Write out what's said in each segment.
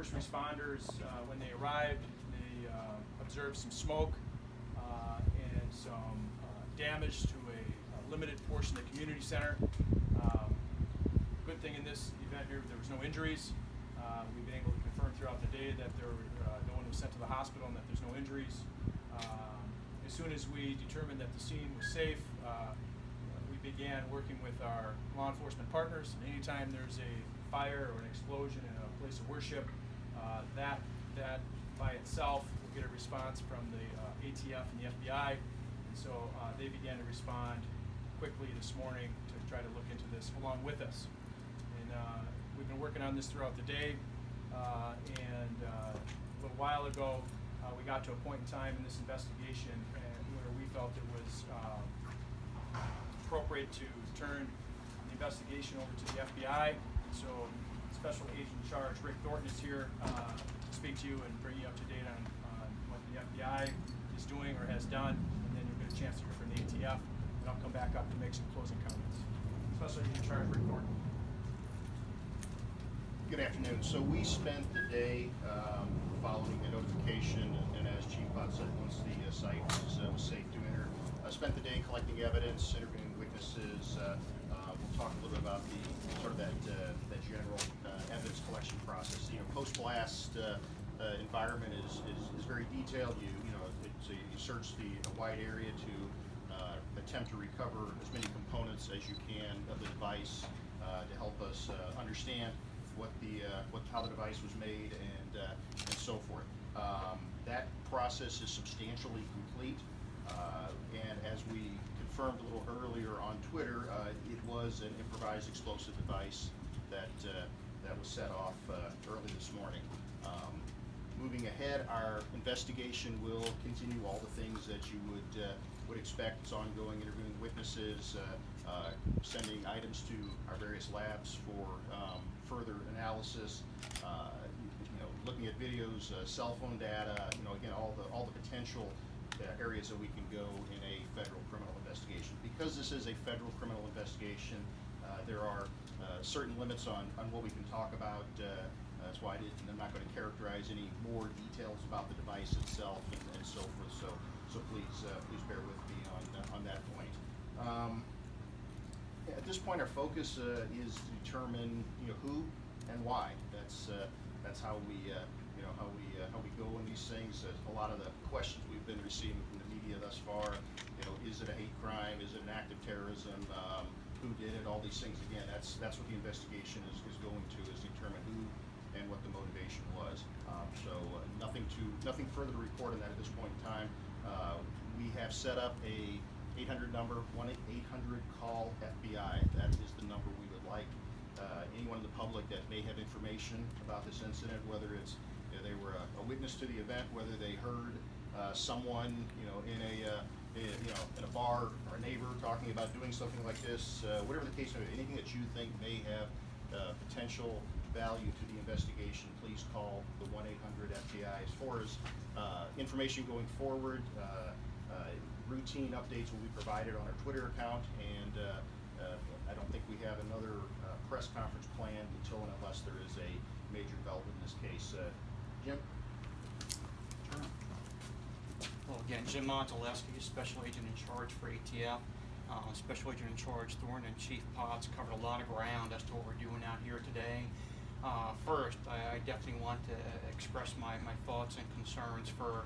first responders, when they arrived, they observed some smoke and some damage to a limited portion of the community center. Good thing in this event here, there was no injuries. We've been able to confirm throughout the day that no one was sent to the hospital and that there's no injuries. As soon as we determined that the scene was safe, we began working with our law enforcement partners. And anytime there's a fire or an explosion in a place of worship, that by itself will get a response from the ATF and the FBI. And so they began to respond quickly this morning to try to look into this along with us. And we've been working on this throughout the day. And a little while ago, we got to a point in time in this investigation where we felt it was appropriate to turn the investigation over to the FBI. So Special Agent in Charge Rick Thornton is here to speak to you and bring you up to date on what the FBI is doing or has done, and then you'll get a chance to hear from the ATF, and I'll come back up to make some closing comments. Special Agent in Charge Rick Thornton. Good afternoon. So we spent the day following the notification, and as Chief Pott said, once the site was safe to enter, spent the day collecting evidence, interviewing witnesses. We'll talk a little bit about the sort of that general evidence collection process. You know, post-blast environment is very detailed. You search the wide area to attempt to recover as many components as you can of the device to help us understand how the device was made and so forth. That process is substantially complete, and as we confirmed a little earlier on Twitter, it was an improvised explosive device that was set off early this morning. Moving ahead, our investigation will continue all the things that you would expect. It's ongoing, interviewing witnesses, sending items to our various labs for further analysis. Looking at videos, cell phone data. Again, all the potential areas that we can go in a federal criminal investigation. Because this is a federal criminal investigation, there are certain limits on what we can talk about. That's why I'm not going to characterize any more details about the device itself and so forth. So please bear with me on that point. At this point, our focus is to determine who and why. That's how we go in these things. A lot of the questions we've been receiving from the media thus far. Is it a hate crime? Is it an act of terrorism? Who did it? All these things. Again, that's what the investigation is going to, is determine who and what the motivation was. Nothing further to report on that at this point in time. We have set up a 800 number, 1-800 call FBI. That is the number we would like anyone in the public that may have information about this incident, whether it's they were a witness to the event, whether they heard someone in a bar or a neighbor talking about doing something like this, whatever the case may be, anything that you think may have potential value to the investigation, please call the 1-800-FBI. As far as information going forward, routine updates will be provided on our Twitter account, and I don't think we have another press conference planned until and unless there is a major development in this case. Jim? Sure. Well, again, Jim Monteleschi, Special Agent in Charge for ATF. Special Agent in Charge Thornton and Chief Potts covered a lot of ground as to what we're doing out here today. First, I definitely want to express my thoughts and concerns for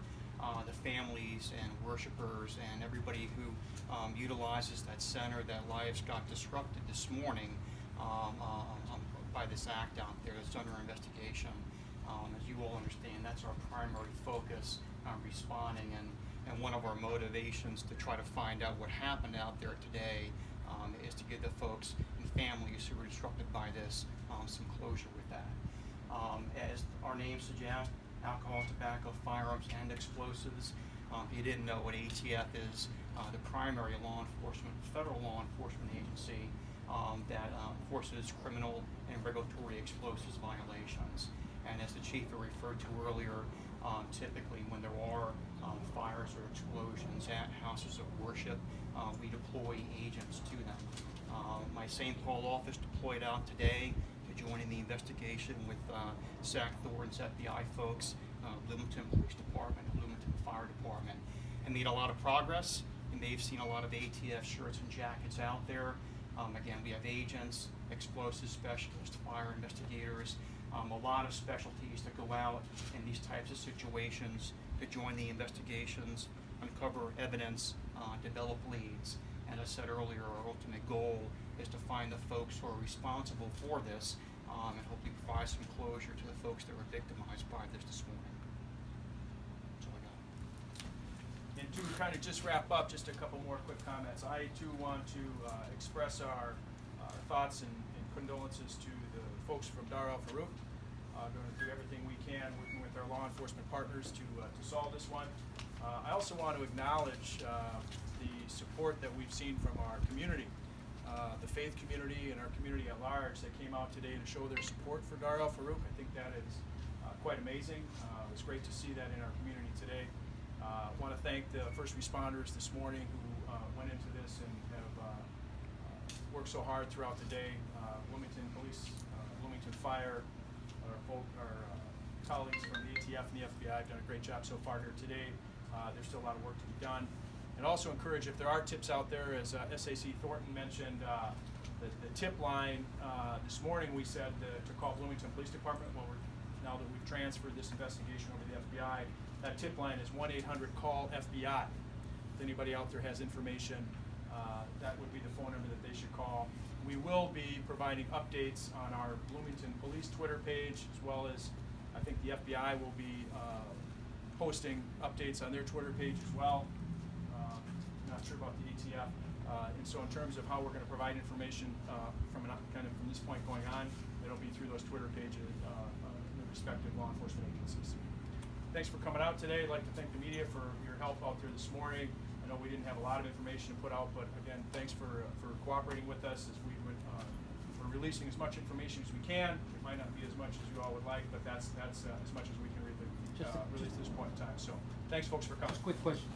the families and worshipers and everybody who utilizes that center, that lives got disrupted this morning by this act out there that's under investigation. As you all understand, that's our primary focus on responding, and one of our motivations to try to find out what happened out there today is to give the folks and families who were disrupted by this some closure with that. As our name suggests, alcohol, tobacco, firearms, and explosives. If you didn't know what ATF is, the primary law enforcement, federal law enforcement agency that enforces criminal and regulatory explosives violations. And as the chief had referred to earlier, typically when there are fires or explosions at houses of worship, we deploy agents to them. My St. Paul office deployed out today to joining the investigation with Sac Thornton's FBI folks, Bloomington Police Department, Bloomington Fire Department, and made a lot of progress. You may have seen a lot of ATF shirts and jackets out there. Again, we have agents, explosive specialists, fire investigators, a lot of specialties that go out in these types of situations to join the investigations, uncover evidence, develop leads. And as I said earlier, our ultimate goal is to find the folks who are responsible for this and hopefully provide some closure to the folks that were victimized by this morning. That's all I got. And to kind of just wrap up, just a couple more quick comments. I too want to express our thoughts and condolences to the folks from Dar el Farooq. Going to do everything we can working with our law enforcement partners to solve this one. I also want to acknowledge the support that we've seen from our community, the faith community and our community at large that came out today to show their support for Dar el Farooq. I think that is quite amazing. It was great to see that in our community today. I want to thank the first responders this morning who went into this and have worked so hard throughout the day. Bloomington Police, Bloomington Fire, our colleagues from the ATF and the FBI have done a great job so far here today. There's still a lot of work to be done. And also encourage, if there are tips out there, as SAC Thornton mentioned, the tip line this morning we said to call Bloomington Police Department. Well, now that we've transferred this investigation over to the FBI, that tip line is 1-800-CALL-FBI. If anybody out there has information, that would be the phone number that they should call. We will be providing updates on our Bloomington Police Twitter page, as well as I think the FBI will be posting updates on their Twitter page as well. Not sure about the ATF. And so in terms of how we're going to provide information from this point going on, it'll be through those Twitter pages in the respective law enforcement agencies. Thanks for coming out today. I'd like to thank the media for your help out there this morning. I know we didn't have a lot of information to put out, but again, thanks for cooperating with us as we would, we're releasing as much information as we can. It might not be as much as you all would like, but that's as much as we can release at this point in time. So thanks folks for coming. Just a quick question.